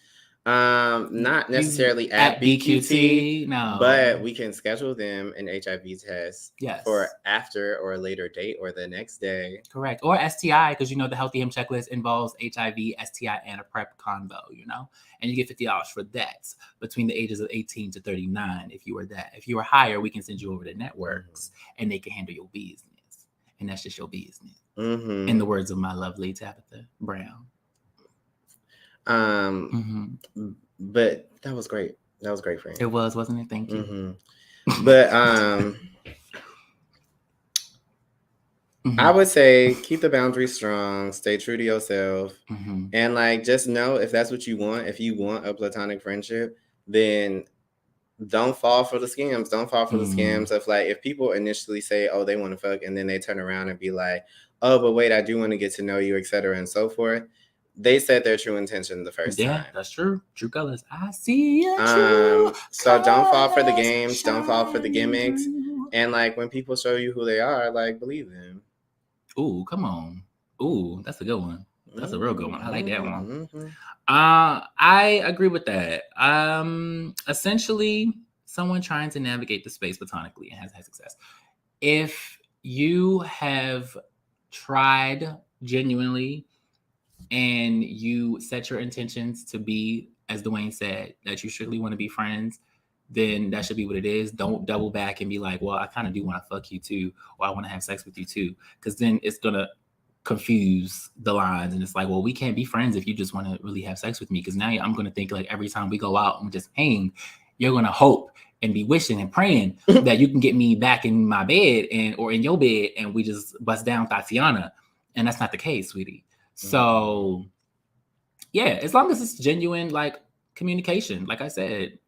Not necessarily at BQT, no, but we can schedule them an HIV test yes, for after or a later date or the next day. Correct. Or STI, because you know the Healthy Him checklist involves HIV, STI, and a PrEP convo, you know? And you get $50 for that between the ages of 18 to 39 if you were that. If you were higher, we can send you over to networks and they can handle your business. And that's just your business. In the words of my lovely Tabitha Brown. But that was great. That was great, friend. It was, wasn't it? Thank you. But I would say keep the boundaries strong, stay true to yourself, and like just know if that's what you want. If you want a platonic friendship, then don't fall for the scams. Don't fall for the scams of like if people initially say, "Oh, they want to fuck," and then they turn around and be like, "Oh, but wait, I do want to get to know you," etc., and so forth. They said their true intention the first time. Yeah, that's true. True colors. I see you. True so don't fall for the games. Don't fall for the gimmicks. And like when people show you who they are, like believe them. Ooh, come on. Ooh, that's a good one. That's a real good one. I like that one. I agree with that. Essentially, someone trying to navigate the space platonically and has had success. If you have tried genuinely and you set your intentions to be, as Dwayne said, that you strictly want to be friends, then that should be what it is. Don't double back and be like, well, I kind of do want to fuck you too, or I want to have sex with you too. Because then it's going to confuse the lines. And it's like, well, we can't be friends if you just want to really have sex with me. Because now I'm going to think like every time we go out and just hang, you're going to hope and be wishing and praying that you can get me back in my bed or in your bed and we just bust down Tatiana. And that's not the case, sweetie. So, yeah, as long as it's genuine, like, communication, like I said,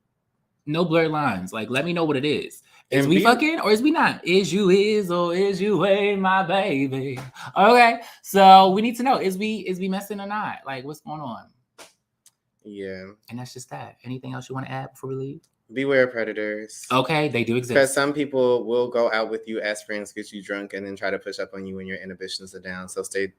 no blurred lines. Like, let me know what it is. Is we fucking or is we not? Is you or is you ain't my baby? Okay, so we need to know, is we messing or not? Like, what's going on? Yeah. And that's just that. Anything else you want to add before we leave? Beware predators. Okay, they do exist. Because some people will go out with you as friends, get you drunk, and then try to push up on you when your inhibitions are down. So stay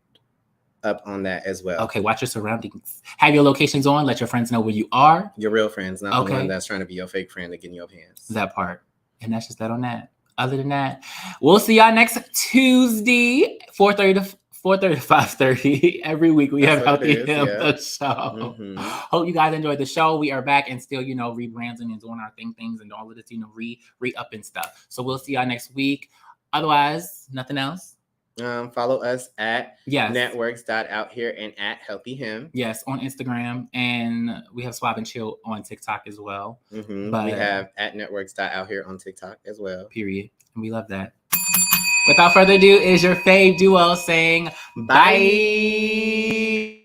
up on that as well. Okay, watch your surroundings. Have your locations on. Let your friends know where you are. Your real friends, not the one that's trying to be your fake friend to get in your pants. That part. And that's just that on that. Other than that, we'll see y'all next Tuesday, 4:30 to 5:30. Every week we have Healthy Him, the show. Hope you guys enjoyed the show. We are back and still, rebranding and doing our things and all of this, re-up and stuff. So we'll see y'all next week. Otherwise, nothing else. Follow us at Yes. networks.outhere and at Healthy Him. Yes, on Instagram. And we have Swab and Chill on TikTok as well. Mm-hmm. But we have at networks.outhere on TikTok as well. Period. And we love that. Without further ado, is your fave duo saying bye.